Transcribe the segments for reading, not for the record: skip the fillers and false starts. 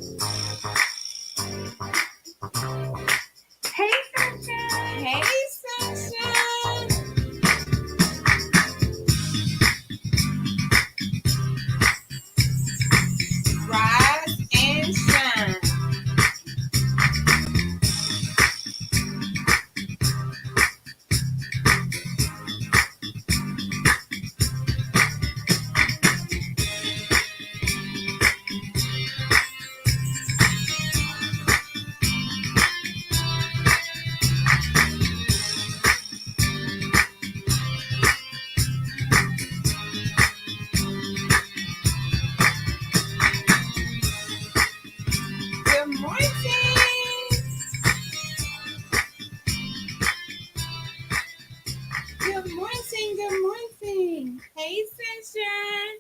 Hey, Sunshine. Hey, Sunshine. Rise and shine. Good morning. Good morning. Good morning. Hey, Sunshine.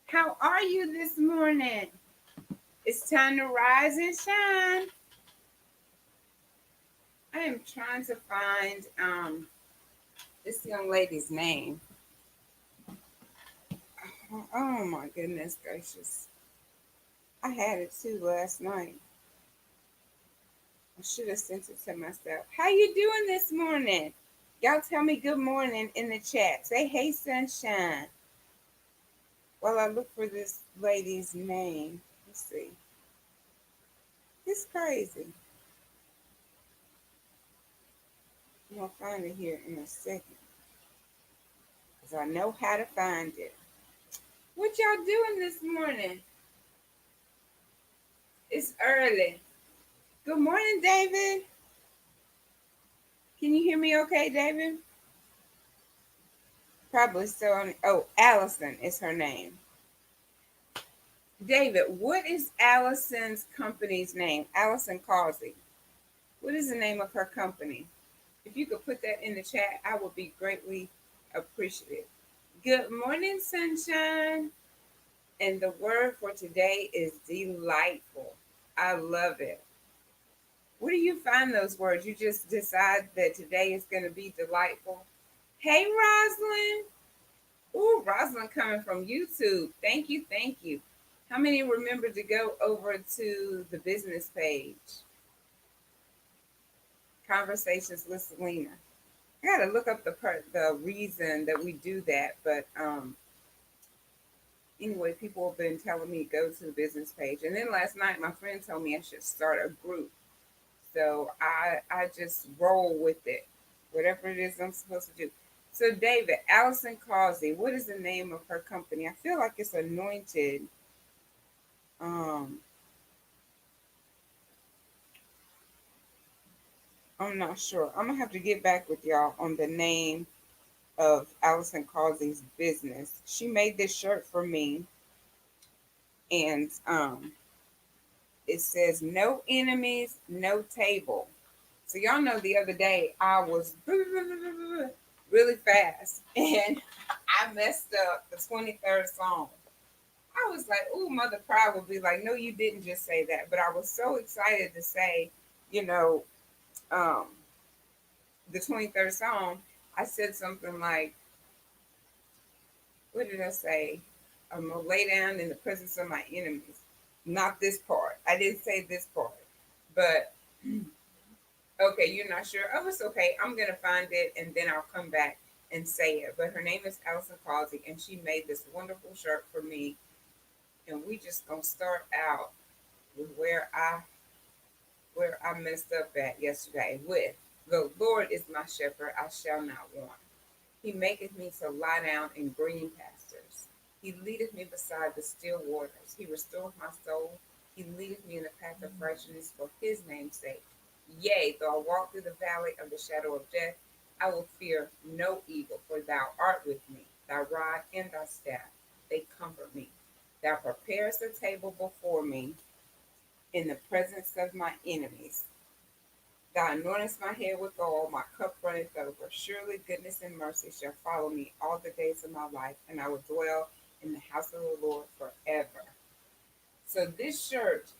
How are you this morning? It's time to rise and shine. I am trying to find this young lady's name. Oh my goodness gracious. I had it too last night. I should have sent it to myself. How you doing this morning? Y'all tell me good morning in the chat. Say hey sunshine. While I look for this lady's name. Let's see. It's crazy. I'm gonna find it here in a second. Because I know how to find it. What y'all doing this morning? It's early. Good morning, David. Can you hear me okay, David? Probably still on. Oh, Allison is her name. David, what is Allison's company's name? Allison Causey. What is the name of her company? If you could put that in the chat, I would be greatly appreciative. Good morning, sunshine. And the word for today is delightful. I love it. Where do you find those words? You just decide that today is going to be delightful. Hey, Rosalind. Ooh, Rosalind coming from YouTube. Thank you, thank you. How many remember to go over to the business page? Conversations with Selena. I gotta look up the reason that we do that, but anyway, people have been telling me to go to the business page, and then last night my friend told me I should start a group, so I just roll with it, whatever it is I'm supposed to do. So David, Allison Causey, what is the name of her company? I feel like it's Anointed. Um, I'm not sure. I'm gonna have to get back with y'all on the name of Allison Causey's business. She made this shirt for me, and it says "No enemies, no table." So y'all know the other day I was really fast, and I messed up the 23rd song. I was like, "Ooh, Mother Pride would be like, no, you didn't just say that." But I was so excited to say, you know, um, the 23rd song. I said something like, what did I say? I'm gonna lay down in the presence of my enemies. Not this part. I didn't say this part. But okay, you're not sure. Oh, it's okay. I'm gonna find it and then I'll come back and say it. But her name is Allison Causey, and she made this wonderful shirt for me. And we just gonna start out with where I messed up at yesterday. With the Lord is my shepherd, I shall not want. He maketh me to lie down in green pastures. He leadeth me beside the still waters. He restoreth my soul. He leadeth me in the path of righteousness for his name's sake. Yea, though I walk through the valley of the shadow of death, I will fear no evil, for thou art with me. Thy rod and thy staff, they comfort me. Thou preparest a table before me in the presence of my enemies. Thou anointest my head with oil, my cup runneth over. Surely goodness and mercy shall follow me all the days of my life, and I will dwell in the house of the Lord forever. So this shirt,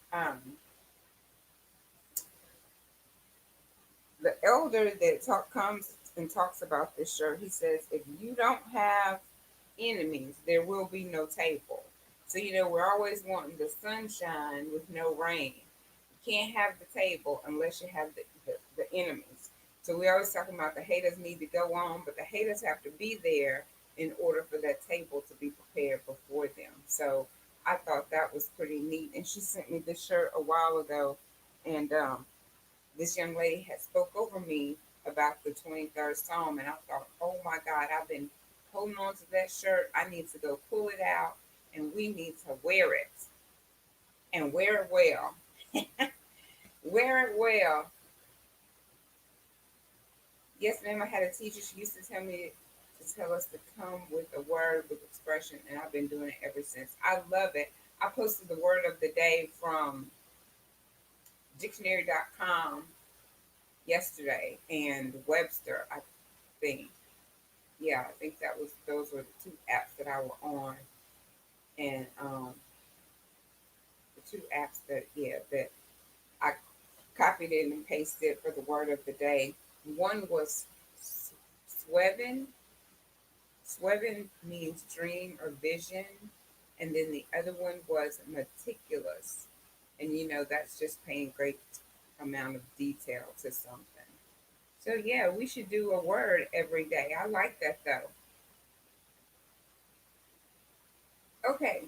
the elder that comes and talks about this shirt, he says, if you don't have enemies, there will be no table. So, we're always wanting the sunshine with no rain. You can't have the table unless you have the enemies. So, we always talking about the haters need to go on, but the haters have to be there in order for that table to be prepared before them. So, I thought that was pretty neat. And she sent me this shirt a while ago. And this young lady had spoke over me about the 23rd Psalm. And I thought, oh my God, I've been holding on to that shirt. I need to go pull it out and we need to wear it and wear it well. Wear it well. Yes, ma'am, I had a teacher. She used to tell me to tell us to come with a word with expression, and I've been doing it ever since. I love it. I posted the word of the day from dictionary.com yesterday and Webster, I think. Yeah, I think those were the two apps that I were on, and the two apps that I copied it and pasted for the word of the day. One was Swevin. Swevin means dream or vision. And then the other one was meticulous. And that's just paying great amount of detail to something. So yeah, we should do a word every day. I like that though. Okay,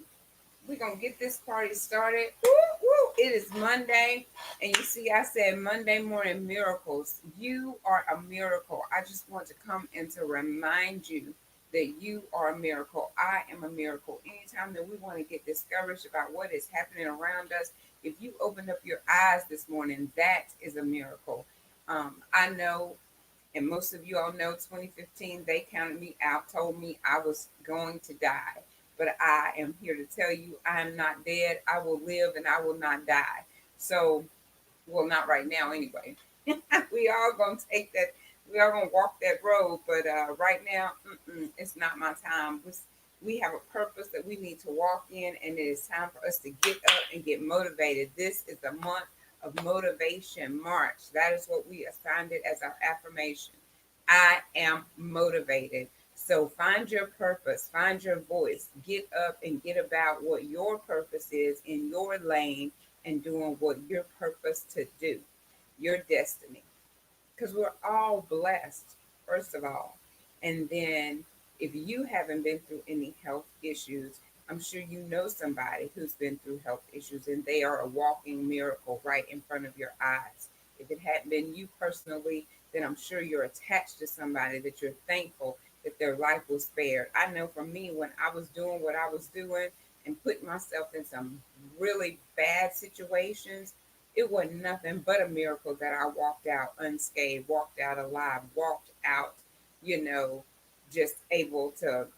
we're gonna get this party started. Woo, woo. It is Monday, and you see, I said Monday morning miracles. You are a miracle. I just want to come and to remind you that you are a miracle. I am a miracle. Anytime that we want to get discouraged about what is happening around us, if you open up your eyes this morning, that is a miracle. I know, and most of you all know, 2015, they counted me out, told me I was going to die. But I am here to tell you I am not dead. I will live and I will not die. So, well, not right now anyway. We all gonna take that. We are gonna walk that road. But right now, it's not my time. We have a purpose that we need to walk in, and it is time for us to get up and get motivated. This is the month of motivation March. That is what we assigned it as our affirmation. I am motivated. So find your purpose, find your voice, get up and get about what your purpose is in your lane and doing what your purpose to do, your destiny. Because we're all blessed, first of all. And then if you haven't been through any health issues, I'm sure you know somebody who's been through health issues and they are a walking miracle right in front of your eyes. If it hadn't been you personally, then I'm sure you're attached to somebody that you're thankful that their life was spared. I know for me, when I was doing what I was doing and putting myself in some really bad situations, it wasn't nothing but a miracle that I walked out unscathed, walked out alive, walked out, you know, just able to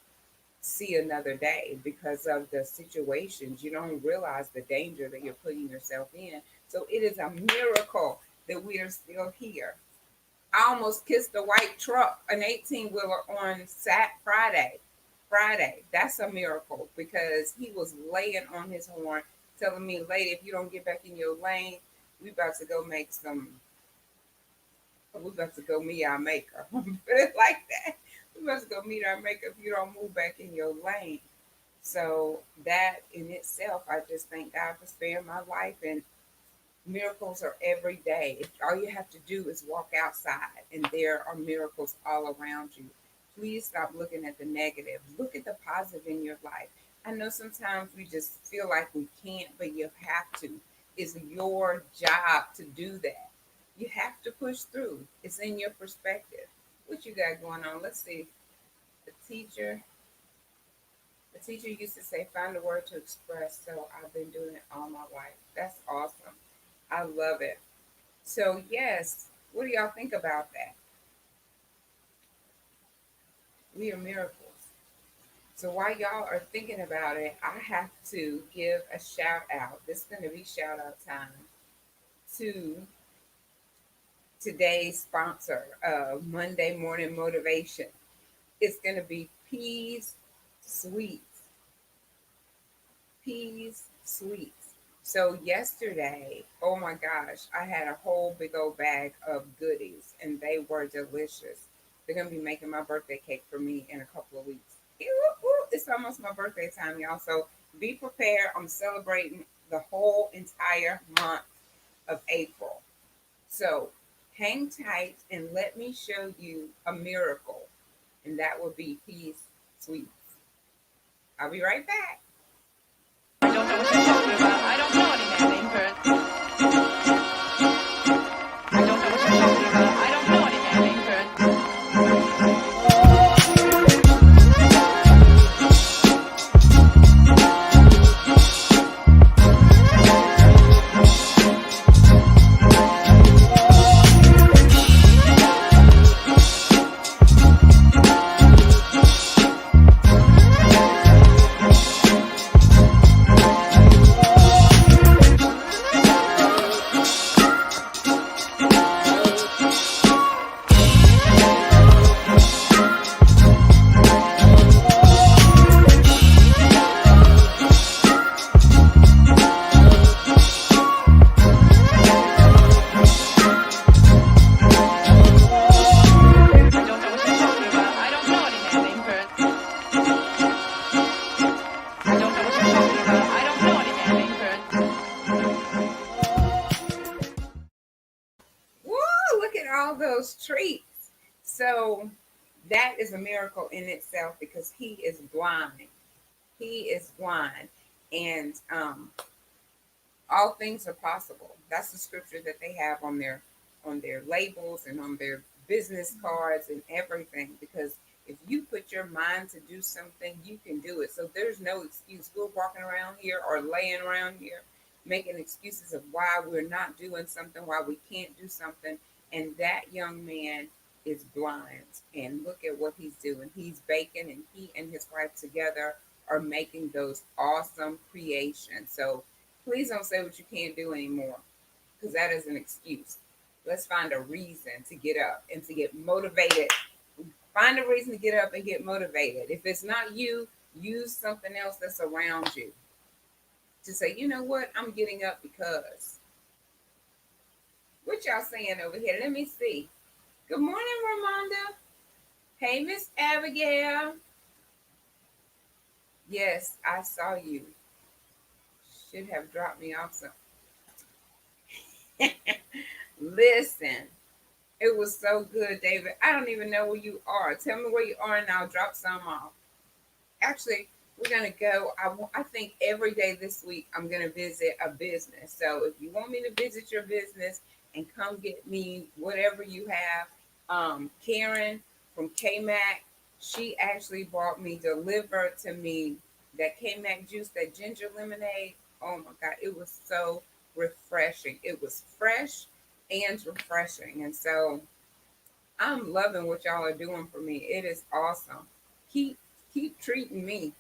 see another day because of the situations. You don't realize the danger that you're putting yourself in. So it is a miracle that we are still here. I almost kissed a white truck, an 18 wheeler on Friday. Friday. That's a miracle because he was laying on his horn, telling me, lady, if you don't get back in your lane, we about to go make some, we about to go meet our maker. Put it like that. We about to go meet our maker if you don't move back in your lane. So that in itself, I just thank God for sparing my life, and miracles are every day. All you have to do is walk outside, and there are miracles all around you. Please stop looking at the negative. Look at the positive in your life. I know sometimes we just feel like we can't, but you have to. It's your job to do that. You have to push through. It's in your perspective. What you got going on? Let's see. The teacher. The teacher used to say, find a word to express. So I've been doing it all my life. That's awesome. I love it. So, yes, what do y'all think about that? We are miracles. So, while y'all are thinking about it, I have to give a shout out. This is going to be shout out time to today's sponsor of Monday Morning Motivation. It's going to be Peas Sweets. Peas Sweets. So yesterday, oh my gosh, I had a whole big old bag of goodies and they were delicious. They're gonna be making my birthday cake for me in a couple of weeks. It's almost my birthday time, y'all. So Be prepared. I'm celebrating the whole entire month of April. So hang tight and let me show you a miracle, and that will be peace sweets. I'll be right back. I don't know what you're talking about. I don't know any man named Kurt. I don't know what you're talking about. I don't know any man named Kurt. I don't know what you're talking about. I don't know any man named Kurt. I don't know what you're talking about. I don't know any man named Kurt. Woo! Look at all those treats. So that is a miracle in itself because he is blind. He is blind, and all things are possible. That's the scripture that they have on their labels and on their business cards and everything. Because if you put your mind to do something, you can do it. So there's no excuse. We're walking around here or laying around here making excuses of why we're not doing something, why we can't do something. And that young man is blind. And look at what he's doing. He's baking, and he and his wife together are making those awesome creations. So please don't say what you can't do anymore, because that is an excuse. Let's find a reason to get up and to get motivated. Find a reason to get up and get motivated. If it's not you, use something else that's around you to say, you know what, I'm getting up because. What y'all saying over here? Let me see. Good morning, Ramonda. Hey, Miss Abigail. Yes, I saw you. Should have dropped me off some. Listen, it was so good, David. I don't even know where you are. Tell me where you are, and I'll drop some off. Actually, we're gonna go. I think every day this week I'm gonna visit a business. So if you want me to visit your business and come get me whatever you have, Karen from KMAC, she actually brought me, delivered to me that KMAC juice, that ginger lemonade. Oh my God, it was so refreshing. It was fresh and refreshing, and so I'm loving what y'all are doing for me. It is awesome. Keep keep treating me.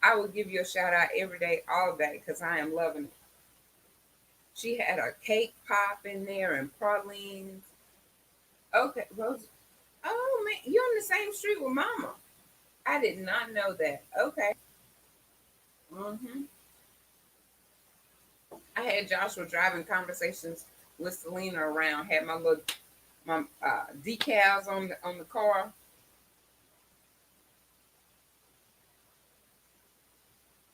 I will give you a shout out every day, all day, because I am loving it. She had a cake pop in there and pralines. Okay, Rose. Oh man, you're on the same street with Mama. I did not know that. Okay. hmm I had Joshua driving conversations with Selena around. Had my decals on the car.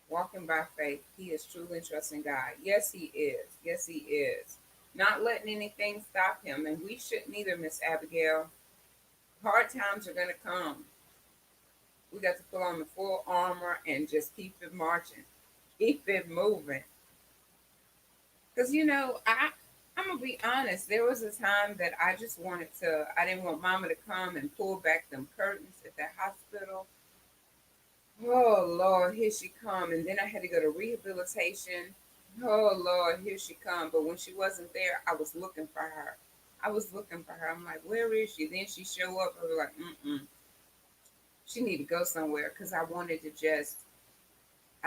Walking by faith, he is truly trusting God. Yes, he is. Yes, he is. Not letting anything stop him. And we shouldn't either, Miss Abigail. Hard times are going to come. We got to put on the full armor and just keep it marching, keep it moving. Because, I'm going to be honest. There was a time that I just wanted to, I didn't want Mama to come and pull back them curtains at that hospital. Oh Lord, here she come. And then I had to go to rehabilitation. Oh Lord, here she come. But when she wasn't there, I was looking for her. I was looking for her. I'm like, where is she? Then she show up. I was like, she need to go somewhere because I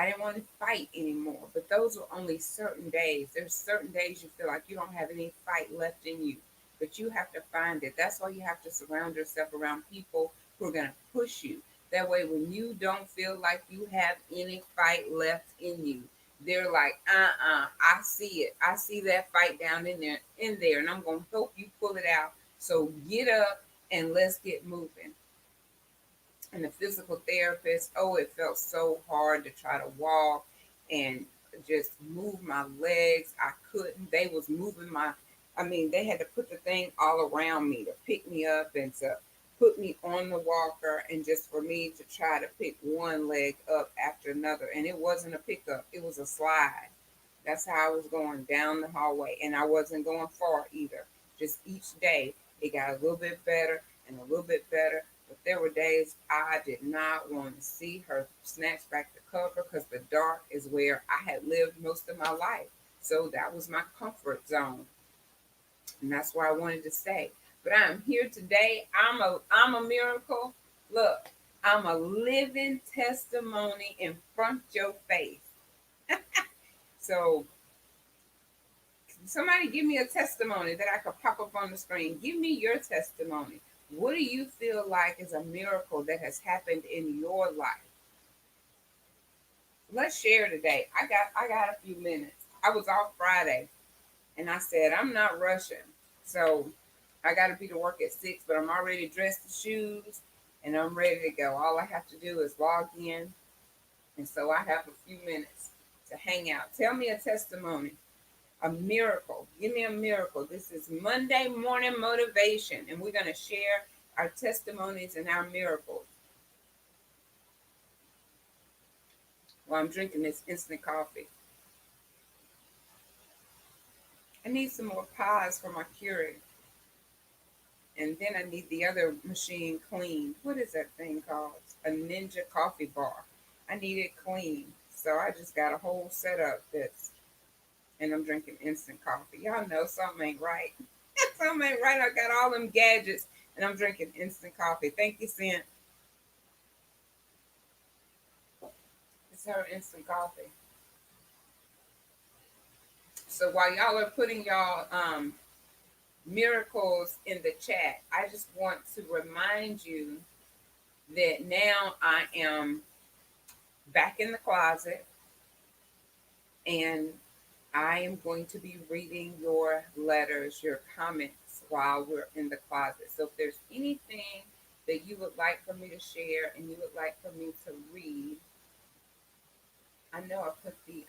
didn't want to fight anymore. But those were only certain days. There's certain days you feel like you don't have any fight left in you, but you have to find it. That's why you have to surround yourself around people who are going to push you. That way, when you don't feel like you have any fight left in you, they're like, I see it. I see that fight down in there, and I'm going to help you pull it out. So get up and let's get moving. And the physical therapist, oh, it felt so hard to try to walk and just move my legs. I couldn't. They was moving my, I mean, they had to put the thing all around me to pick me up and to put me on the walker and just for me to try to pick one leg up after another. And it wasn't a pickup, it was a slide. That's how I was going down the hallway. And I wasn't going far either. Just each day, it got a little bit better and a little bit better. But there were days I did not want to see her snatch back the cover because the dark is where I had lived most of my life. So that was my comfort zone. And that's where I wanted to stay. But I'm here today. I'm a miracle. Look, I'm a living testimony in front of your face. So somebody give me a testimony that I could pop up on the screen. Give me your testimony. What do you feel like is a miracle that has happened in your life? Let's share today. I got a few minutes. I was off Friday and I said I'm not rushing. So I gotta be to work at 6, but I'm already dressed the shoes and I'm ready to go. All I have to do is log in. And so I have a few minutes to hang out. Tell me a testimony. A miracle. Give me a miracle. This is Monday morning motivation, and we're going to share our testimonies and our miracles. While I'm drinking this instant coffee. I need some more pies for my Keurig. And then I need the other machine cleaned. What is that thing called? A Ninja coffee bar. I need it clean. So I just got a whole setup and I'm drinking instant coffee. Y'all know something ain't right. Something ain't right. I got all them gadgets and I'm drinking instant coffee. Thank you, Cent. It's her instant coffee. So while y'all are putting y'all miracles in the chat, I just want to remind you that now I am back in the closet and I am going to be reading your letters, your comments while we're in the closet. So if there's anything that you would like for me to share and you would like for me to read, I know I put the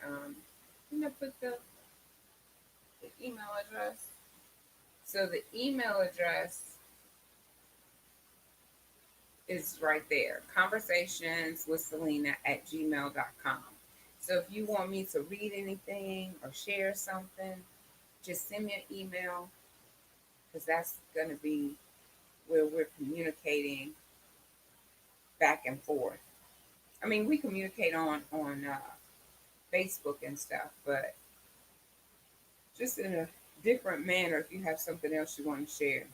email address. So the email address is right there, conversationswithselena@gmail.com. So if you want me to read anything or share something, just send me an email because that's going to be where we're communicating back and forth. I mean, we communicate on Facebook and stuff, but just in a different manner if you have something else you want to share.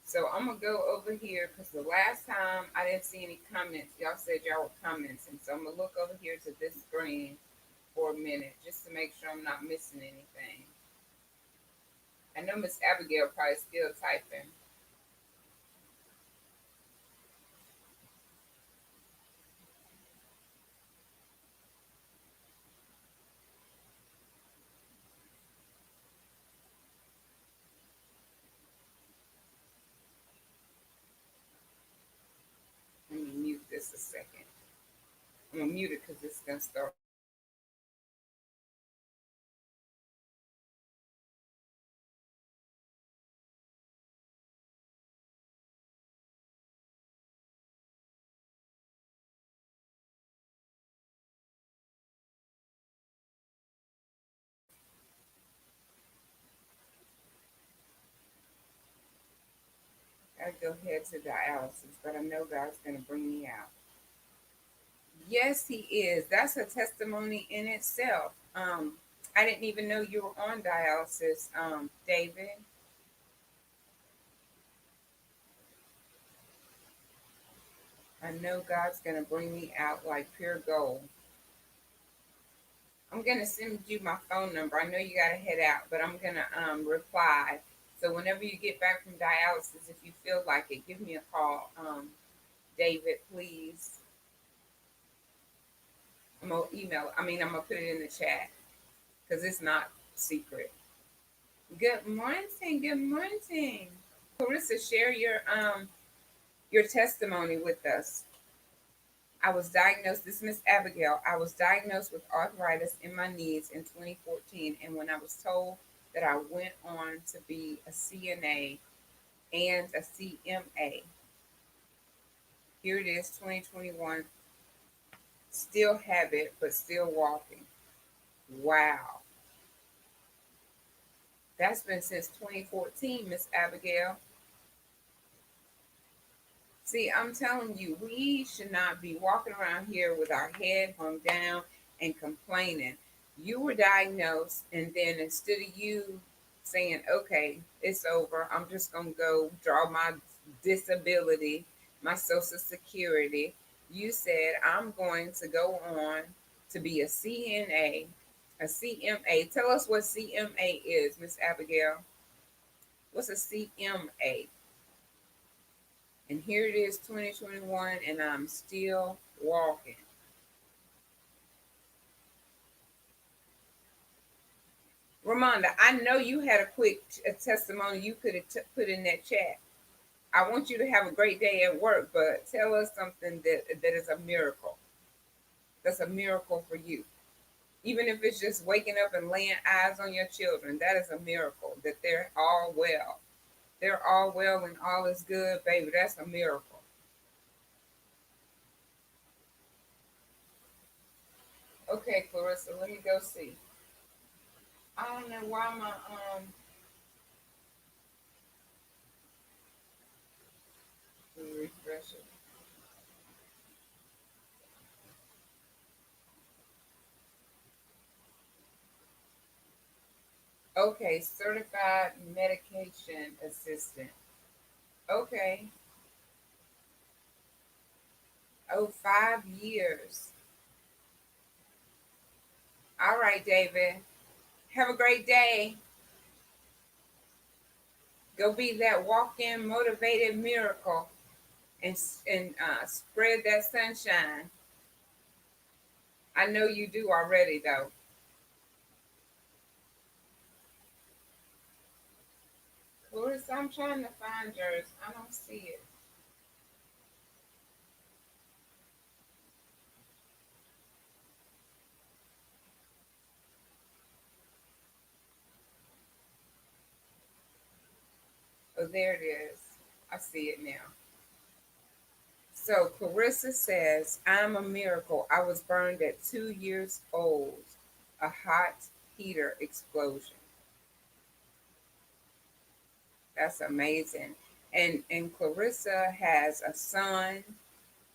So I'm going to go over here because the last time I didn't see any comments. Y'all said y'all were comments. And so I'm going to look over here to this screen for a minute just to make sure I'm not missing anything. I know Miss Abigail probably still typing. Let me mute this a second. I'm going to mute it because it's going to start. I go ahead to dialysis, but I know God's going to bring me out. Yes, He is. That's a testimony in itself. I didn't even know you were on dialysis, David. I know God's going to bring me out like pure gold. I'm going to send you my phone number. I know you got to head out, but I'm going to reply. So whenever you get back from dialysis, if you feel like it, give me a call, David, please. I'm going to email. I'm going to put it in the chat because it's not secret. Good morning. Good morning. Clarissa, share your testimony with us. I was diagnosed, this is Miss Abigail, I was diagnosed with arthritis in my knees in 2014. And when I was told that I went on to be a CNA and a CMA, here it is, 2021, still have it, but still walking. Wow. That's been since 2014, Miss Abigail. See, I'm telling you, we should not be walking around here with our head hung down and complaining. You were diagnosed, and then instead of you saying, okay, it's over, I'm just going to go draw my disability, my Social Security, you said, I'm going to go on to be a CNA, a CMA. Tell us what CMA is, Miss Abigail. What's a CMA? And here it is, 2021, and I'm still walking. Ramonda, I know you had a quick testimony you could have put in that chat. I want you to have a great day at work, but tell us something that is a miracle. That's a miracle for you. Even if it's just waking up and laying eyes on your children, that is a miracle that they're all well. They're all well and all is good, baby. That's a miracle. Okay, Clarissa, let me go see. I don't know why my refresh it. Okay, certified medication assistant. Okay. Oh, 5 years. All right, David. Have a great day. Go be that walk-in motivated miracle and spread that sunshine. I know you do already, though. Clarissa, I'm trying to find yours. I don't see it. Oh, there it is. I see it now. So Clarissa says, I'm a miracle. I was burned at 2 years old. A hot heater explosion. That's amazing. And Clarissa has a son.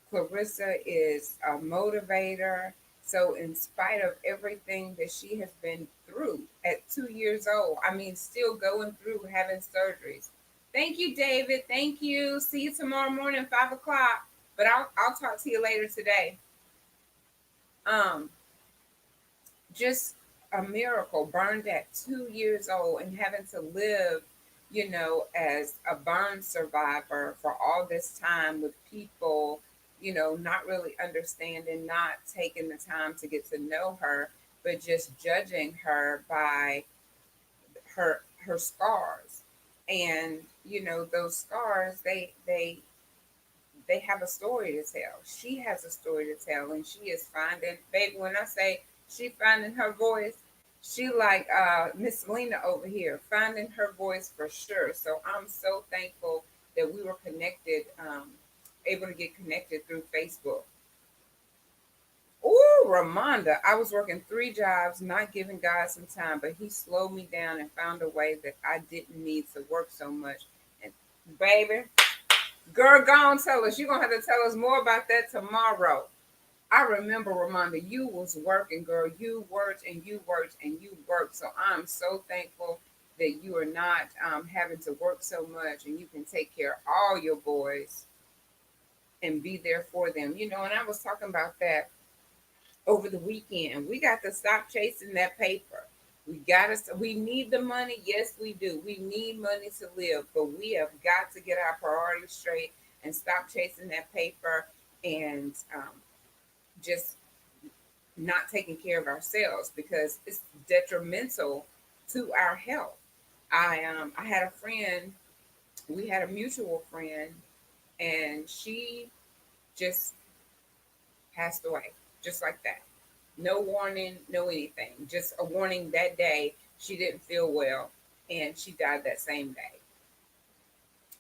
Clarissa is a motivator. So in spite of everything that she has been through at 2 years old, I mean, still going through having surgeries. Thank you, David. Thank you. See you tomorrow morning, 5 o'clock. But I'll talk to you later today. Um, just a miracle, burned at 2 years old and having to live, as a burn survivor for all this time with people, not really understanding, not taking the time to get to know her, but just judging her by her scars. And those scars, they have a story to tell. She has a story to tell, and she is finding, baby, when I say she finding her voice, she like Miss Lena over here, finding her voice for sure. So I'm so thankful that we were connected, able to get connected through Facebook. Ooh, Ramonda, I was working 3 jobs, not giving God some time, but he slowed me down and found a way that I didn't need to work so much. And baby, girl, go on, tell us. You're gonna have to tell us more about that tomorrow. I remember, Ramonda, you was working, girl. You worked and you worked and you worked. So I'm so thankful that you are not having to work so much and you can take care of all your boys and be there for them. And I was talking about that over the weekend. We got to stop chasing that paper. We need the money. Yes, we do. We need money to live, but we have got to get our priorities straight and stop chasing that paper and just not taking care of ourselves because it's detrimental to our health. I had a friend, we had a mutual friend, and she just passed away, just like that. No warning, no anything. Just a warning that day she didn't feel well and she died that same day.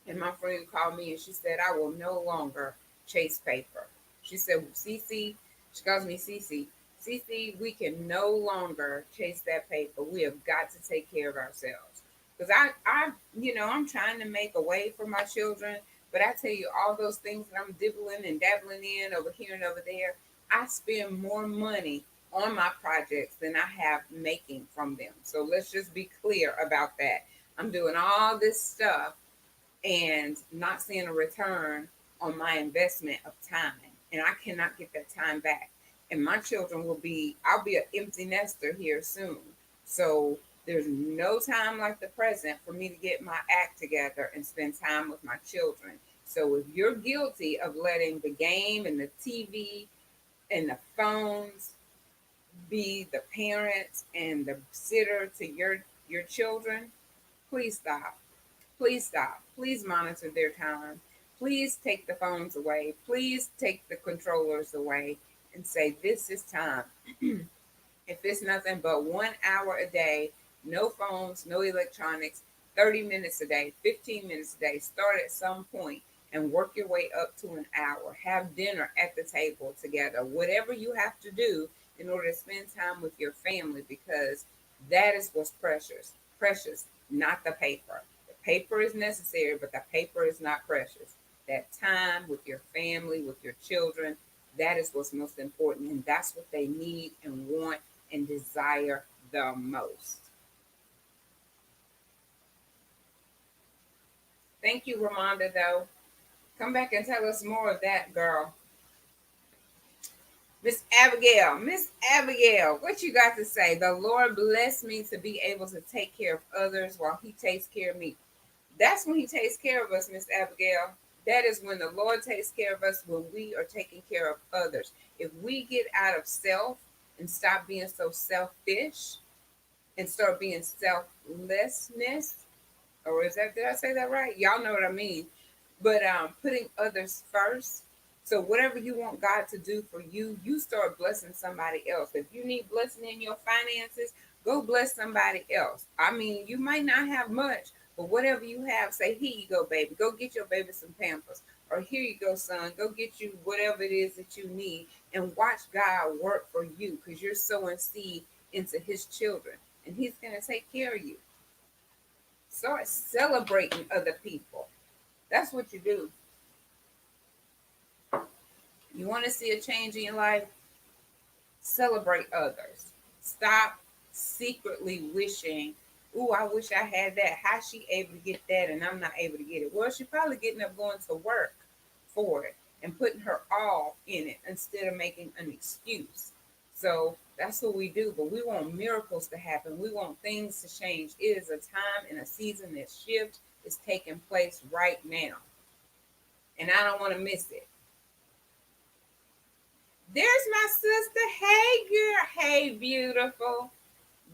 And my friend called me and she said, I will no longer chase paper. She said, Cece, she calls me Cece. Cece, we can no longer chase that paper. We have got to take care of ourselves. Because I'm trying to make a way for my children. But I tell you, all those things that I'm dibbling and dabbling in over here and over there, I spend more money on my projects than I have making from them. So let's just be clear about that. I'm doing all this stuff and not seeing a return on my investment of time. And I cannot get that time back. And my children I'll be an empty nester here soon. So there's no time like the present for me to get my act together and spend time with my children. So if you're guilty of letting the game and the TV and the phones be the parents and the sitter to your children, please stop. Please stop. Please monitor their time. Please take the phones away. Please take the controllers away and say, this is time. If it's nothing but 1 hour a day, no phones, no electronics, 30 minutes a day, 15 minutes a day, start at some point and work your way up to an hour. Have dinner at the table together. Whatever you have to do in order to spend time with your family, because that is what's precious. Precious, not the paper. The paper is necessary, but the paper is not precious. That time with your family, with your children, that is what's most important. And that's what they need and want and desire the most. Thank you, Ramonda, though. Come back and tell us more of that, girl. Miss Abigail, what you got to say? The Lord blessed me to be able to take care of others while He takes care of me. That's when He takes care of us, Miss Abigail. That is when the Lord takes care of us, when we are taking care of others. If we get out of self and stop being so selfish and start being selflessness, or did I say that right? Y'all know what I mean. But putting others first. So whatever you want God to do for you, you start blessing somebody else. If you need blessing in your finances, go bless somebody else. I mean, you might not have much, but whatever you have, say, here you go, baby. Go get your baby some Pampers. Or here you go, son. Go get you whatever it is that you need and watch God work for you, because you're sowing seed into His children and He's going to take care of you. Start celebrating other people. That's what you do. You want to see a change in your life? Celebrate others. Stop secretly wishing, ooh, I wish I had that. How's she able to get that and I'm not able to get it? Well, she's probably getting up going to work for it and putting her all in it instead of making an excuse. So that's what we do. But we want miracles to happen. We want things to change. It is a time and a season that shift is taking place right now. And I don't want to miss it. There's my sister. Hey, girl. Hey, beautiful.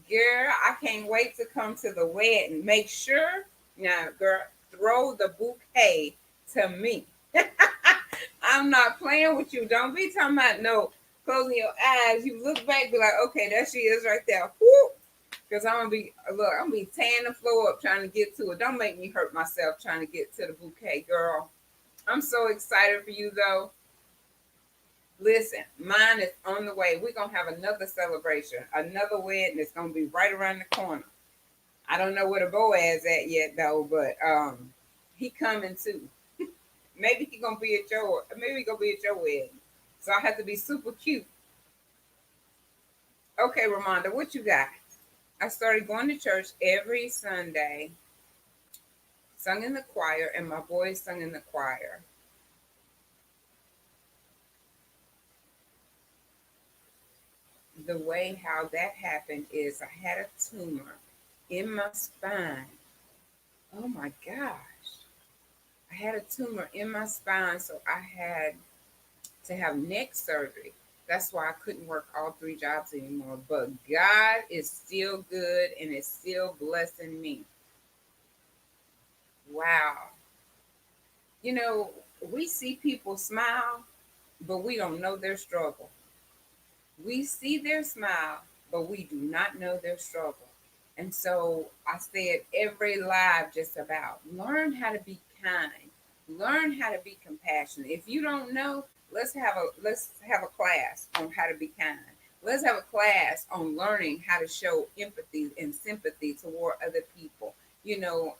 Girl, I can't wait to come to the wedding. Make sure, now, girl, throw the bouquet to me. I'm not playing with you. Don't be talking about no closing your eyes. You look back, be like, okay, there she is right there. Whoop. Because I'm gonna be tearing the floor up trying to get to it. Don't make me hurt myself trying to get to the bouquet, girl. I'm so excited for you though. Listen, mine is on the way. We're going to have another celebration, another wedding that's going to be right around the corner. I don't know where the Boaz at yet, though, but he coming too. Maybe he going to be at your wedding. So I have to be super cute. Okay, Ramonda, what you got? I started going to church every Sunday, sung in the choir, and my boys sung in the choir. The way how that happened is I had a tumor in my spine. Oh my gosh. I had a tumor in my spine, so I had to have neck surgery. That's why I couldn't work all 3 jobs anymore. But God is still good and is still blessing me. Wow. You know, we see people smile but we don't know their struggle. We see their smile, but we do not know their struggle. And so I said every live just about learn how to be kind, learn how to be compassionate. If you don't know, let's have a class on how to be kind. Let's have a class on learning how to show empathy and sympathy toward other people. You know,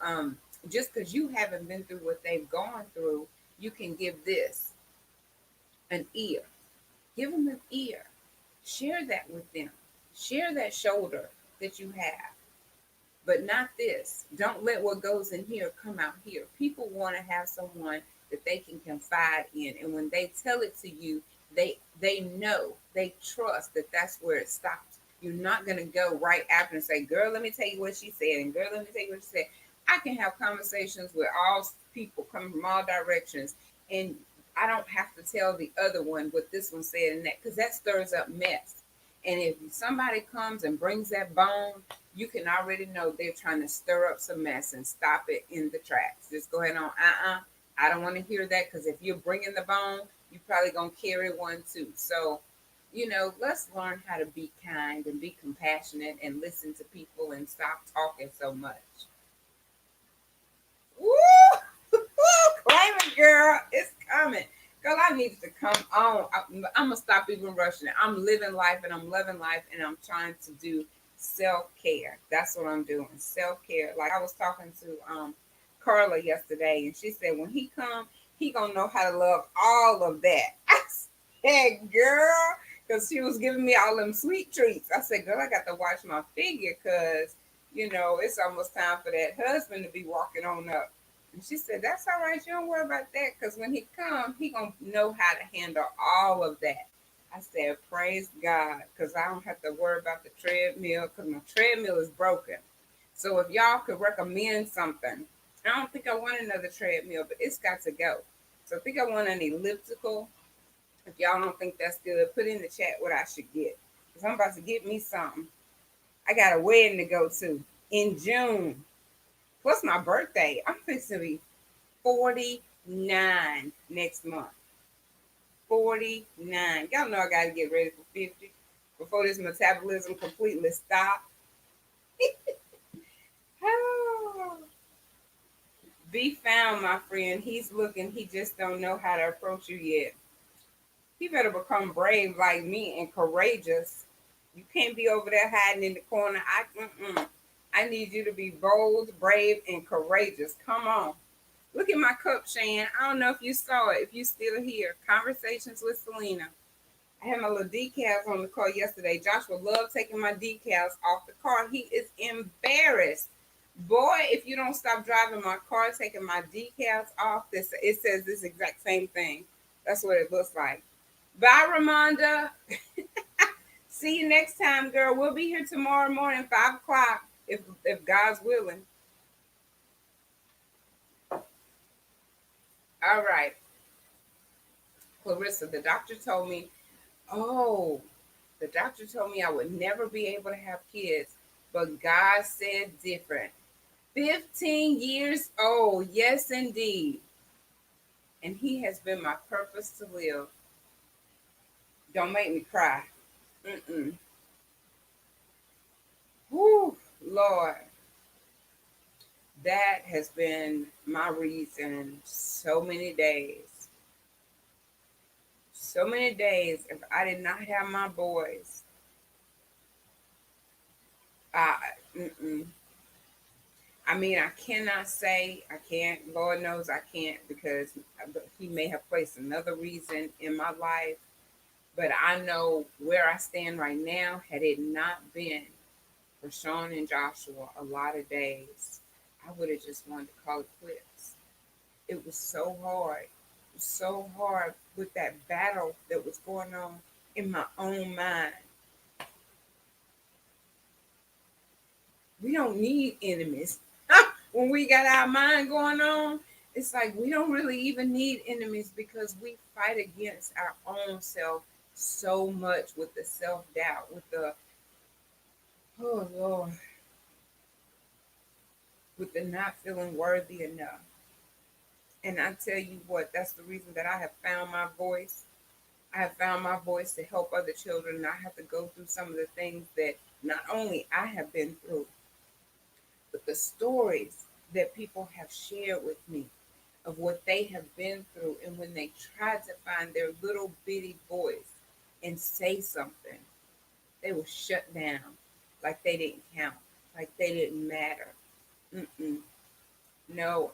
just because you haven't been through what they've gone through, you can give this an ear. Give them an ear. Share that with them. Share that shoulder that you have, but not this. Don't let what goes in here come out here. People want to have someone that they can confide in, and when they tell it to you, they know, they trust that that's where it stops. You're not going to go right after and say, "Girl, let me tell you what she said," and "Girl, let me tell you what she said." I can have conversations with all people coming from all directions, and I don't have to tell the other one what this one said and that, because that stirs up mess. And if somebody comes and brings that bone, you can already know they're trying to stir up some mess and stop it in the tracks. Just go ahead on. I don't want to hear that, because if you're bringing the bone, you're probably going to carry one too. So, let's learn how to be kind and be compassionate and listen to people and stop talking so much. Woo! Claim it, girl. It's coming. Girl, I need to come on. I'm going to stop even rushing it. I'm living life and I'm loving life, and I'm trying to do self-care. That's what I'm doing. Self-care. Like I was talking to Carla yesterday, and she said when he come, he going to know how to love all of that. I said, girl, because she was giving me all them sweet treats. I said, girl, I got to watch my figure, because, it's almost time for that husband to be walking on up. And she said, "That's all right. You don't worry about that, because when he comes, he gonna know how to handle all of that." I said, "Praise God, because I don't have to worry about the treadmill, because my treadmill is broken." So if y'all could recommend something, I don't think I want another treadmill, but it's got to go. So I think I want an elliptical. If y'all don't think that's good, put in the chat what I should get, because I'm about to get me something. I got a wedding to go to in June. Plus my birthday. I'm fixing to be 49 next month. 49. Y'all know I got to get ready for 50 before this metabolism completely stops. Oh. Be found, my friend. He's looking. He just don't know how to approach you yet. He better become brave like me and courageous. You can't be over there hiding in the corner. I need you to be bold, brave, and courageous. Come on. Look at my cup, Shan. I don't know if you saw it, if you still here. Conversations with Selena. I had my little decals on the car yesterday. Joshua loved taking my decals off the car. He is embarrassed. Boy, if you don't stop driving my car, taking my decals off, it says this exact same thing. That's what it looks like. Bye, Ramonda. See you next time, girl. We'll be here tomorrow morning, 5 o'clock, if God's willing. All right. Clarissa, the doctor told me I would never be able to have kids, but God said different. 15 years old, yes, indeed. And He has been my purpose to live. Don't make me cry. Mm-mm. Whew, Lord. That has been my reason so many days. So many days. If I did not have my boys, I, mm-mm. I mean, I cannot say I can't. Lord knows I can't, because He may have placed another reason in my life. But I know where I stand right now. Had it not been for Sean and Joshua, a lot of days, I would have just wanted to call it quits. It was so hard. It was so hard with that battle that was going on in my own mind. We don't need enemies. When we got our mind going on, it's like we don't really even need enemies, because we fight against our own self so much with the self-doubt, with the, oh Lord, with the not feeling worthy enough. And I tell you what, that's the reason that I have found my voice. I have found my voice to help other children, and I have to go through some of the things that not only I have been through, but the stories that people have shared with me of what they have been through. And when they tried to find their little bitty voice and say something, they were shut down like they didn't count, like they didn't matter. Mm-mm. No,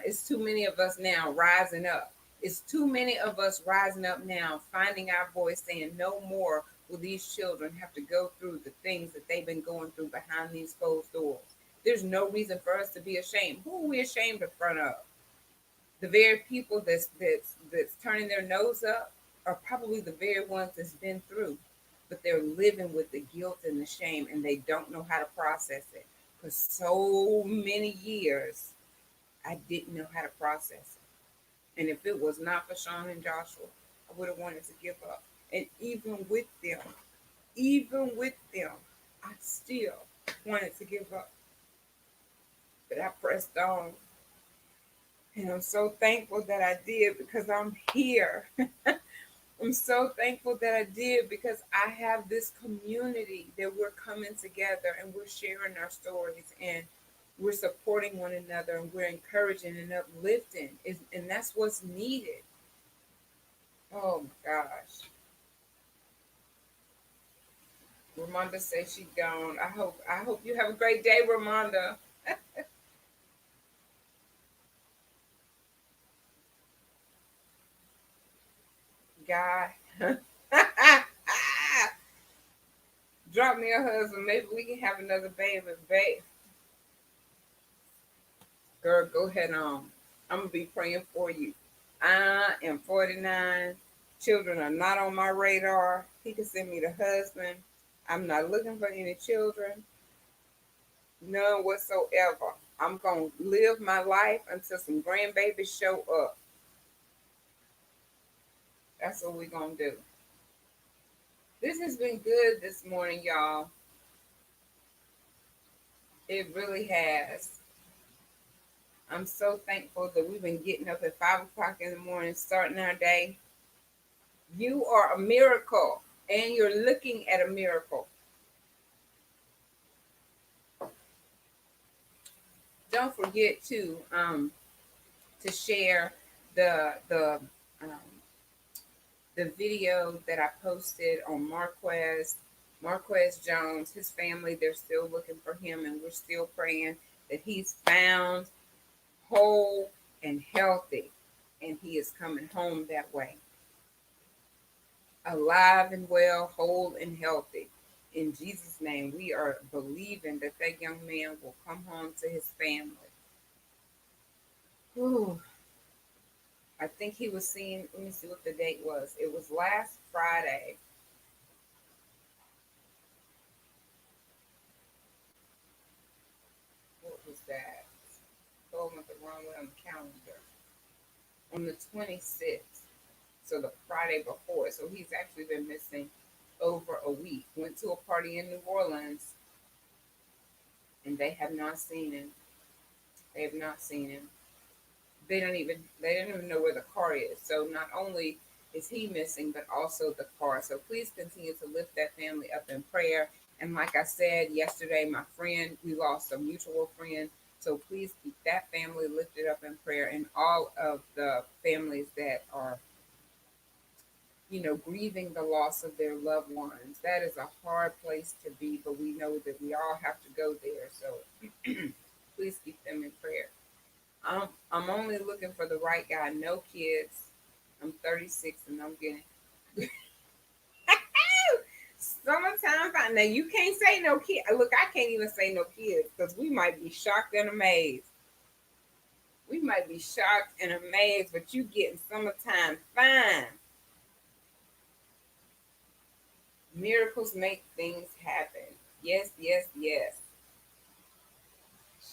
It's too many of us now rising up. It's too many of us rising up now, finding our voice, saying, no more will these children have to go through the things that they've been going through behind these closed doors. There's no reason for us to be ashamed. Who are we ashamed in front of? The very people that's turning their nose up are probably the very ones that's been through, but they're living with the guilt and the shame, and they don't know how to process it. For so many years, I didn't know how to process it. And if it was not for Sean and Joshua, I would have wanted to give up. And even with them, I still wanted to give up. But I pressed on. And I'm so thankful that I did because I'm here. I'm so thankful that I did because I have this community that we're coming together and we're sharing our stories and we're supporting one another and we're encouraging and uplifting. And that's what's needed. Oh my gosh. Ramonda says she's gone. I hope you have a great day, Ramonda. God. Drop me a husband. Maybe we can have another baby. Babe. Girl, go ahead on. I'm gonna be praying for you. I am 49. Children are not on my radar. He can send me the husband. I'm not looking for any children. None whatsoever. I'm gonna live my life until some grandbabies show up. That's what we're gonna do. This has been good this morning, y'all. It really has. I'm so thankful that we've been getting up at 5 o'clock in the morning, starting our day. You are a miracle, and you're looking at a miracle. Don't forget to share um, the video that I posted on Marquez Jones. His family, they're still looking for him, and we're still praying that he's found whole and healthy, and he is coming home that way, alive and well, whole and healthy. In Jesus' name, we are believing that that young man will come home to his family. Whew. I think he was seen. Let me see what the date was. It was last Friday. What was that? Oh, I went the wrong way on the calendar. On the 26th. So the Friday before. So he's actually been missing over a week. Went to a party in New Orleans, and they have not seen him. They have not seen him. They don't even know where the car is. So not only is he missing, but also the car. So please continue to lift that family up in prayer. And like I said yesterday, my friend, we lost a mutual friend. So please keep that family lifted up in prayer, and all of the families that are, grieving the loss of their loved ones. That is a hard place to be, but we know that we all have to go there. So please keep them in prayer. I'm only looking for the right guy. No kids. I'm 36 and I'm getting summertime fine. Now you can't say no kid. Look, I can't even say no kids because we might be shocked and amazed. We might be shocked and amazed, but you getting summertime fine. Miracles make things happen. Yes, yes, yes.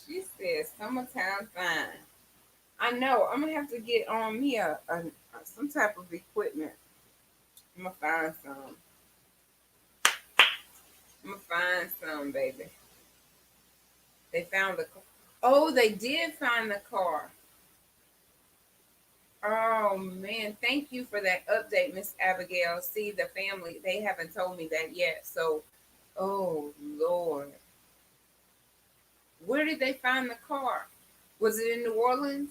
She says summertime fine. I know. I'm gonna have to get on me some type of equipment. I'm gonna find some. I'm gonna find some, baby. They found the car. Oh, they did find the car. Oh man, thank you for that update, Miss Abigail. See, the family, they haven't told me that yet. So, oh Lord. Where did they find the car? Was it in New Orleans?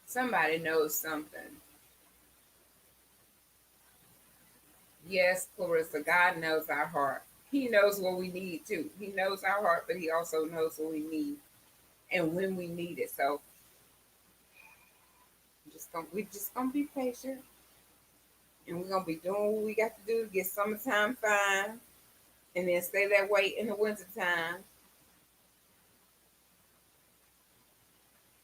Somebody knows something. Yes, Clarissa, God knows our heart. He knows what we need too. He knows our heart, but he also knows what we need and when we need it. So we just gonna be patient, and we're gonna be doing what we got to do to get summertime fine, and then stay that way in the wintertime.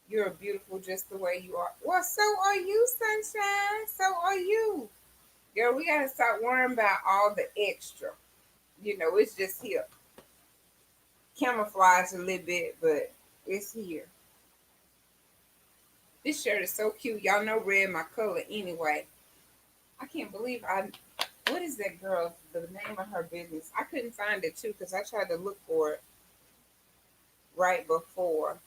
You're beautiful just the way you are. Well, so are you, sunshine. So are you. Girl, we gotta start worrying about all the extra. It's just here. Camouflage a little bit, but it's here. This shirt is so cute. Y'all know red my color anyway. I can't believe what is that girl, the name of her business? I couldn't find it too because I tried to look for it right before.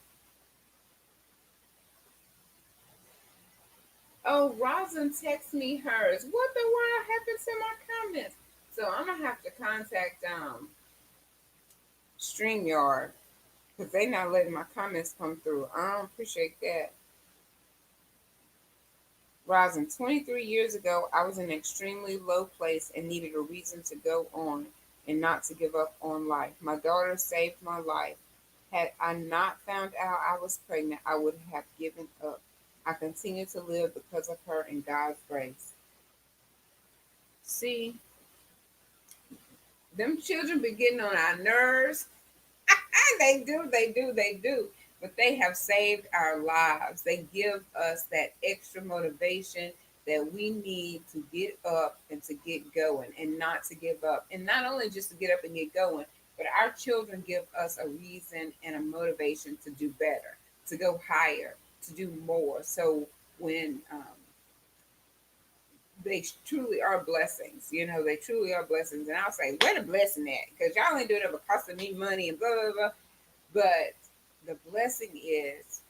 Oh, Rosin texted me hers. What the world happened to my comments? So I'm gonna have to contact StreamYard because they not letting my comments come through. I don't appreciate that. Rosin, 23 years ago, I was in an extremely low place and needed a reason to go on and not to give up on life. My daughter saved my life. Had I not found out I was pregnant, I would have given up. I continue to live because of her and God's grace. See, them children be getting on our nerves. They do. But they have saved our lives. They give us that extra motivation that we need to get up and to get going and not to give up. And not only just to get up and get going, but our children give us a reason and a motivation to do better, to go higher, to do more. So when they truly are blessings. They truly are blessings. And I'll say, where the blessing at? Because y'all ain't doing it for costing me money and blah, blah, blah. But the blessing is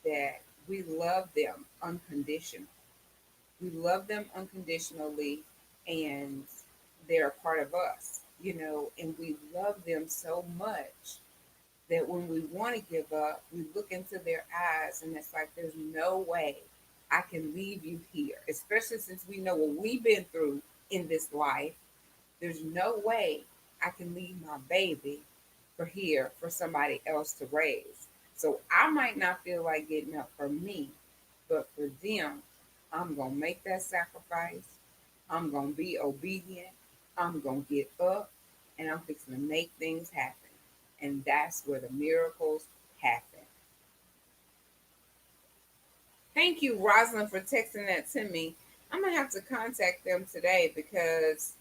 that we love them unconditionally. We love them unconditionally, and they're a part of us, and we love them so much that when we want to give up, we look into their eyes and it's like, there's no way I can leave you here, especially since we know what we've been through in this life. There's no way I can leave my baby for here for somebody else to raise. So I might not feel like getting up for me, but for them, I'm going to make that sacrifice. I'm going to be obedient. I'm going to get up and I'm fixing to make things happen. And that's where the miracles happen. Thank you, Rosalind, for texting that to me. I'm going to have to contact them today because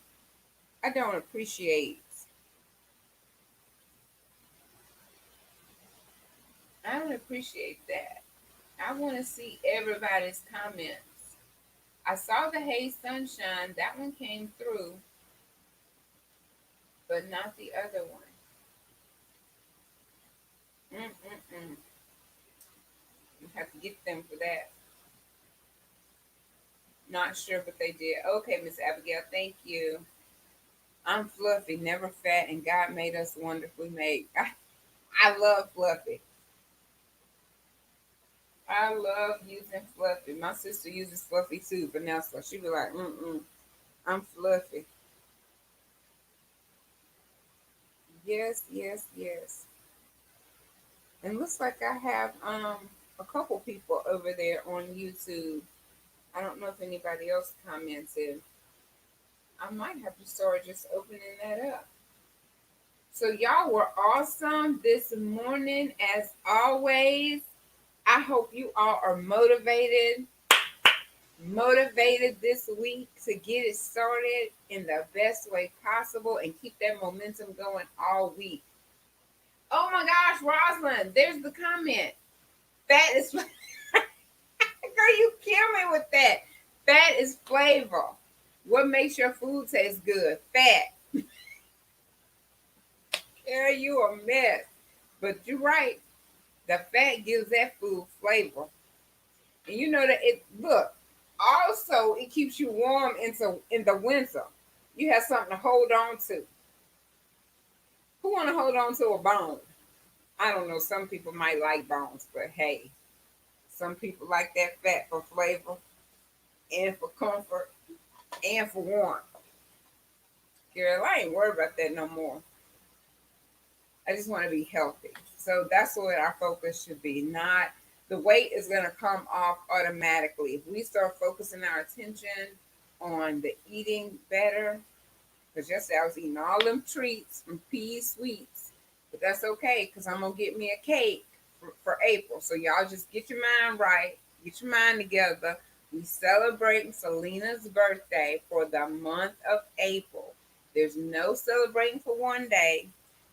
I don't appreciate that. I want to see everybody's comments. I saw the Hey Sunshine. That one came through, but not the other one. Mm-mm-mm. You have to get them for that. Not sure, but they did. Okay, Miss Abigail, thank you. I'm fluffy, never fat, and God made us wonderfully made. I love fluffy. I love using fluffy. My sister uses fluffy too, Vanessa. She be like, I'm fluffy. Yes, yes, yes. And looks like I have a couple people over there on YouTube. I don't know if anybody else commented. I might have to start just opening that up. So y'all were awesome this morning as always. I hope you all are motivated this week to get it started in the best way possible and keep that momentum going all week. Oh my gosh, Rosalind, there's the comment. Fat is girl, you kill me with that. Fat is flavor. What makes your food taste good? Fat. Girl, you a mess. But you're right. The fat gives that food flavor. And you know that it look, also it keeps you warm in the winter. You have something to hold on to. Who wanna hold on to a bone? I don't know, some people might like bones, but hey, some people like that fat for flavor and for comfort and for warmth. Girl, I ain't worried about that no more. I just want to be healthy. So that's what our focus should be. Not the weight is going to come off automatically. If we start focusing our attention on the eating better, because yesterday I was eating all them treats from P Sweets, but that's okay because I'm going to get me a cake for April. So y'all just get your mind right, get your mind together. We celebrating Selena's birthday for the month of April. There's no celebrating for one day.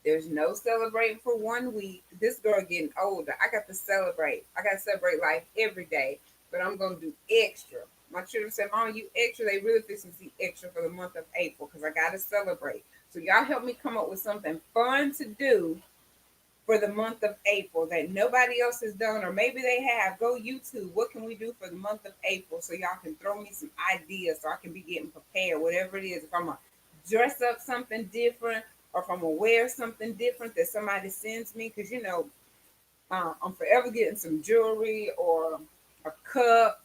There's no celebrating for 1 week. This girl getting older. I got to celebrate. I got to celebrate life every day, but I'm going to do extra. My children said, Mom, you extra. They really fixing to see extra for the month of April because I got to celebrate. So y'all help me come up with something fun to do for the month of April that nobody else has done, or maybe they have. Go YouTube. What can we do for the month of April so y'all can throw me some ideas so I can be getting prepared, whatever it is. If I'm going to dress up something different or if I'm going to wear something different that somebody sends me, because, I'm forever getting some jewelry or a cup,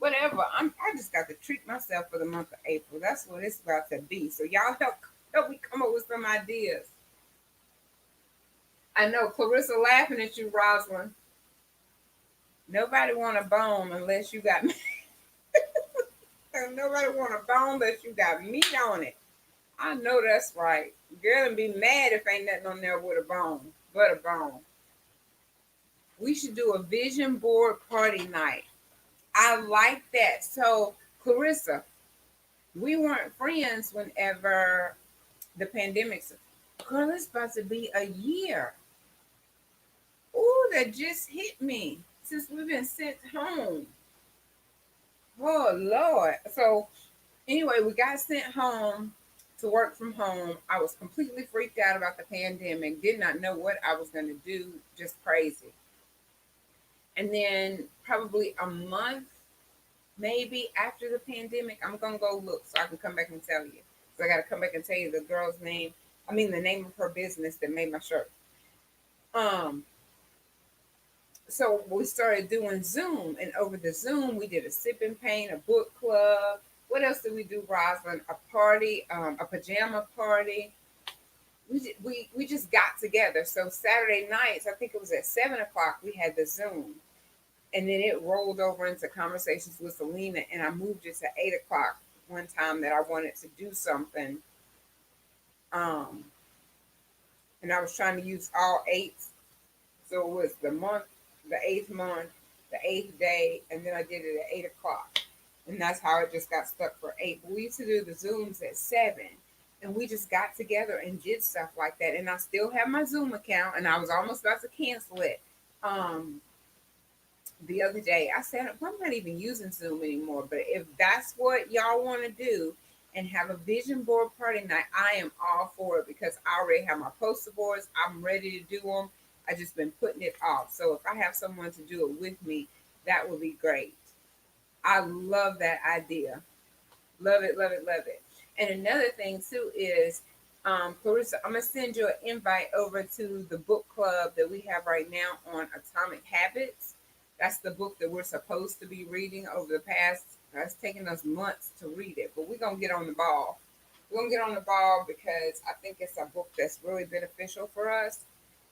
whatever. I just got to treat myself for the month of April. That's what it's about to be. So y'all help me come up with some ideas. I know Clarissa laughing at you, Rosalind. Nobody want a bone unless you got meat. Nobody want a bone unless you got meat on it. I know that's right. Girl, and be mad if ain't nothing on there with a bone, but a bone. We should do a vision board party night. I like that. So, Clarissa, we weren't friends whenever the pandemic. Girl, it's about to be a year. Ooh, that just hit me since we've been sent home. Oh Lord. So anyway, we got sent home to work from home. I was completely freaked out about the pandemic, did not know what I was going to do, just crazy. And then probably a month, maybe after the pandemic, I'm going to go look so I can come back and tell you. So I got to come back and tell you the girl's name. I mean, the name of her business that made my shirt. So we started doing Zoom, and over the Zoom, we did a sip and paint, a book club. What else did we do, Rosalind? A party, a pajama party. We just got together. So Saturday nights, I think it was at 7 o'clock, we had the Zoom, and then it rolled over into conversations with Selena, and I moved it to 8 o'clock one time that I wanted to do something. And I was trying to use all eights. So it was the month, the 8th month, the 8th day, and then I did it at 8 o'clock. And that's how it just got stuck for 8. But we used to do the Zooms at 7. And we just got together and did stuff like that. And I still have my Zoom account, and I was almost about to cancel it. The other day, I said, I'm not even using Zoom anymore. But if that's what y'all want to do and have a vision board party night, I am all for it because I already have my poster boards. I'm ready to do them. I just been putting it off. So if I have someone to do it with me, that would be great. I love that idea. Love it, love it, love it. And another thing too is, Clarissa, I'm gonna send you an invite over to the book club that we have right now on Atomic Habits. That's the book that we're supposed to be reading over the past. It's taken us months to read it, but we're gonna get on the ball. We're gonna get on the ball because I think it's a book that's really beneficial for us.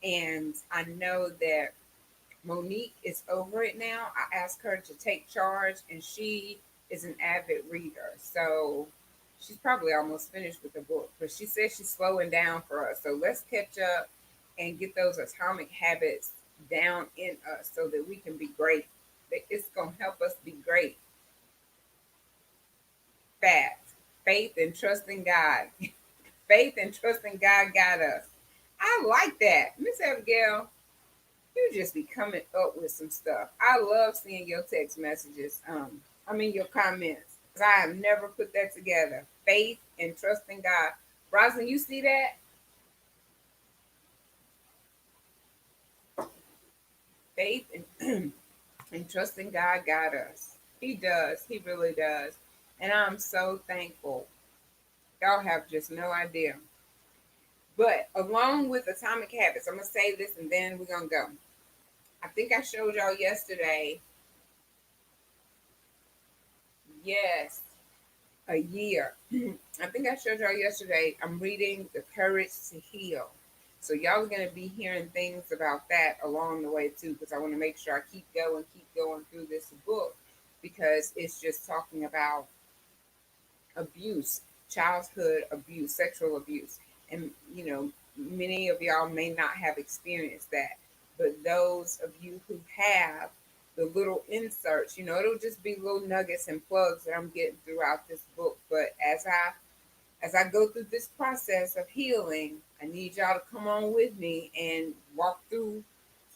And I know that Monique is over it now. I asked her to take charge, and she is an avid reader. So she's probably almost finished with the book, but she says she's slowing down for us. So let's catch up and get those atomic habits down in us so that we can be great. It's going to help us be great. Fact, faith and trust in God. Faith and trust in God got us. I like that. Miss Abigail, you just be coming up with some stuff. I love seeing your text messages. Your comments. I have never put that together. Faith and trust in God. Roslyn, you see that? faith and and trusting God got us. He does. He really does. And I'm so thankful. Y'all have just no idea. But along with Atomic Habits, I'm going to say this and then we're going to go. I think I showed y'all yesterday. Yes, a year. I think I showed y'all yesterday. I'm reading The Courage to Heal. So y'all are going to be hearing things about that along the way too, because I want to make sure I keep going through this book because it's just talking about abuse, childhood abuse, sexual abuse. And, many of y'all may not have experienced that, but those of you who have, the little inserts, it'll just be little nuggets and plugs that I'm getting throughout this book. But as I go through this process of healing, I need y'all to come on with me and walk through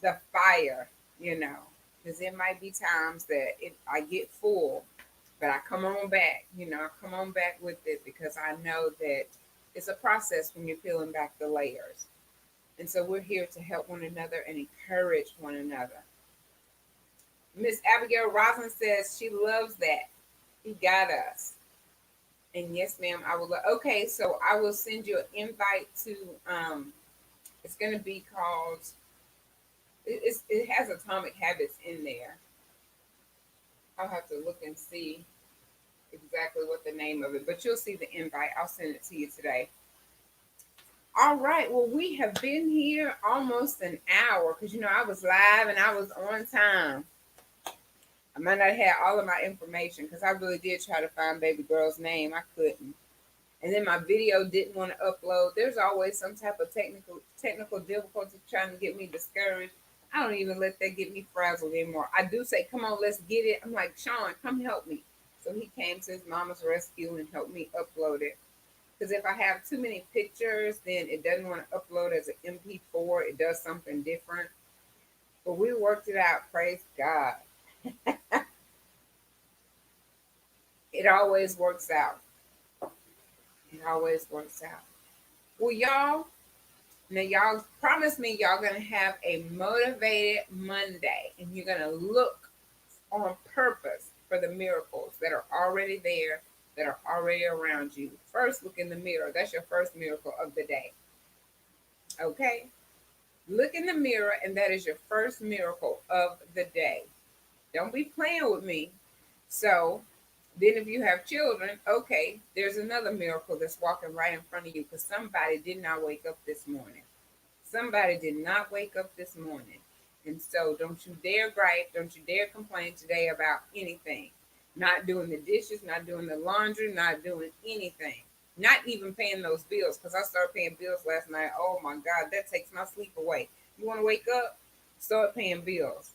the fire, because there might be times that I get full, but I come on back, I come on back with it because I know that it's a process when you're peeling back the layers. And so we're here to help one another and encourage one another. Miss Abigail Roslin says she loves that. He got us. And yes, ma'am, I will. Okay, so I will send you an invite to. It's going to be called. It has Atomic Habits in there. I'll have to look and see exactly what the name of it, but you'll see the invite. I'll send it to you today. All right. Well, we have been here almost an hour because I was live and I was on time. I might not have all of my information because I really did try to find baby girl's name. I couldn't. And then my video didn't want to upload. There's always some type of technical difficulty trying to get me discouraged. I don't even let that get me frazzled anymore. I do say, come on, let's get it. I'm like, Sean, come help me. So he came to his mama's rescue and helped me upload it. Because if I have too many pictures, then it doesn't want to upload as an MP4. It does something different. But we worked it out. Praise God. It always works out. It always works out. Well, y'all promise me y'all going to have a motivated Monday. And you're going to look on purpose for the miracles that are already there, that are already around you. First, look in the mirror. That's your first miracle of the day. Okay? Look in the mirror, and that is your first miracle of the day. Don't be playing with me. So, then if you have children, okay, there's another miracle that's walking right in front of you because somebody did not wake up this morning. Somebody did not wake up this morning. And so don't you dare gripe, don't you dare complain today about anything. Not doing the dishes, not doing the laundry, not doing anything. Not even paying those bills because I started paying bills last night. Oh my God, that takes my sleep away. You want to wake up? Start paying bills.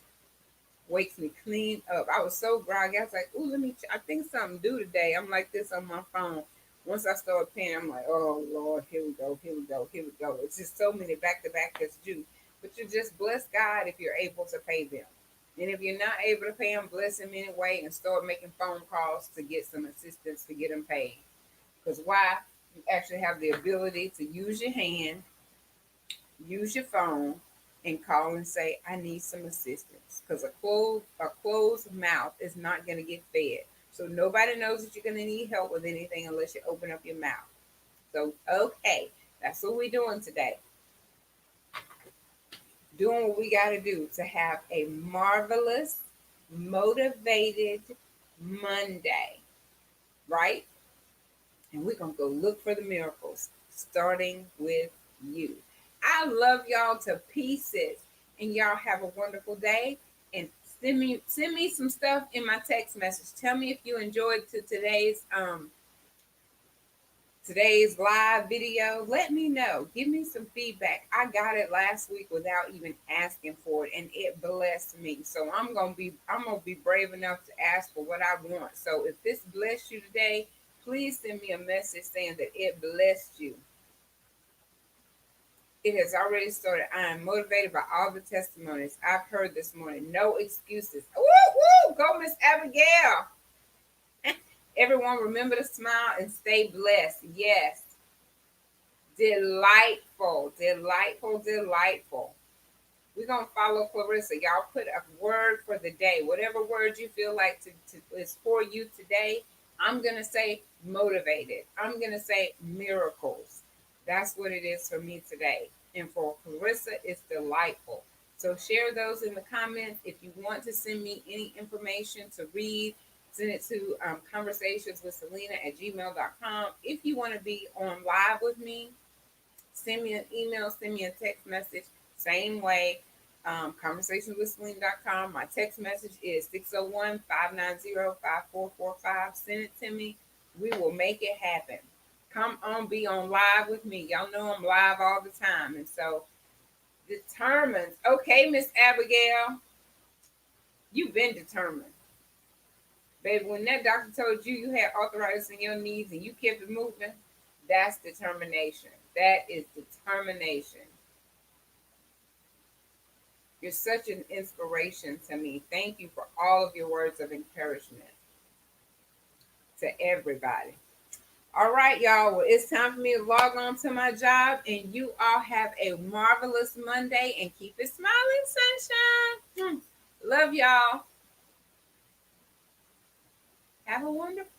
Wakes me clean up. I was so groggy. I was like, ooh, I think something due today. I'm like this on my phone. Once I start paying, I'm like, oh Lord, here we go. It's just so many back to back that's due. But you just bless God if you're able to pay them. And if you're not able to pay them, bless them anyway and start making phone calls to get some assistance to get them paid. Because why? You actually have the ability to use your hand, use your phone, and call and say, I need some assistance. Because a closed mouth is not going to get fed. So nobody knows that you're going to need help with anything unless you open up your mouth. So, okay, that's what we're doing today. Doing what we got to do to have a marvelous, motivated Monday, right? And we're going to go look for the miracles, starting with you. I love y'all to pieces, and y'all have a wonderful day. And send me some stuff in my text message. Tell me if you enjoyed today's live video. Let me know. Give me some feedback. I got it last week without even asking for it, and it blessed me. So I'm gonna be brave enough to ask for what I want. So if this blessed you today, please send me a message saying that it blessed you. It has already started. I am motivated by all the testimonies I've heard this morning. No excuses. Woo, woo! Go, Miss Abigail. Everyone, remember to smile and stay blessed. Yes. Delightful, delightful, delightful. We're going to follow Clarissa. Y'all put a word for the day. Whatever word you feel like is for you today. I'm going to say motivated. I'm going to say miracles. That's what it is for me today. And for Clarissa, it's delightful. So share those in the comments. If you want to send me any information to read, send it to conversationswithselena@gmail.com. If you want to be on live with me, send me an email, send me a text message. Same way, conversationswithselena.com. My text message is 601-590-5445. Send it to me. We will make it happen. Come on, be on live with me. Y'all know I'm live all the time. And so, determined. Okay, Miss Abigail, you've been determined. Baby, when that doctor told you you had arthritis in your knees and you kept it moving, that's determination. That is determination. You're such an inspiration to me. Thank you for all of your words of encouragement to everybody. All right, y'all. Well, it's time for me to log on to my job, and you all have a marvelous Monday and keep it smiling, sunshine. Love y'all. Have a wonderful